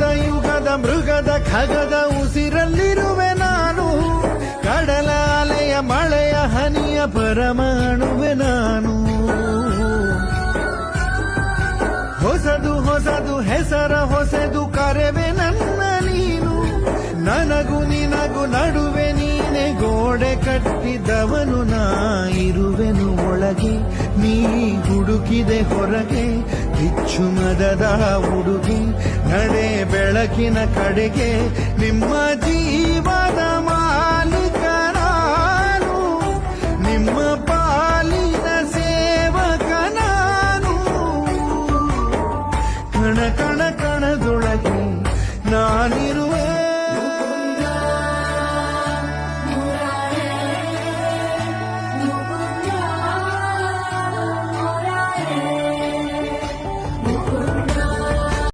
ಯುಗದ ಯುಗದ ಮೃಗದ ಖಗದ ಉಸಿರಲ್ಲಿರುವೆ ನಾನು. ಕಡಲ ಅಲೆಯ ಮಳೆಯ ಹನಿಯ ಪರಮಾಣುವೆ ನಾನು. ಹೊಸದು ಹೊಸದು ಹೆಸರ ಹೊಸದು ಕರೆವೆ ನನ್ನ ನೀನು. ನನಗೂ ನಿನಗೂ ನಡುವೆ ನೀನೆ ಗೋಡೆ ಕಟ್ಟಿದವನು ನಾ. ಇರುವೆನು ಒಳಗೆ ನೀ ಹುಡುಕಿದೆ ಹೊರಗೆ. ಬಿಚ್ಚು ಮದದ ಹುಡುಗಿ ನಡೆ ಬೆಳಕಿನ ಕಡೆಗೆ. ನಿಮ್ಮ ಜೀವದ ಮಾಲೀಕ ನಾನು, ನಿಮ್ಮ ಪಾಲಿನ ಸೇವಕ ನಾನು. ಕಣ ಕಣ ಕಣದೊಳಗೆ ನಾನಿರುವೆ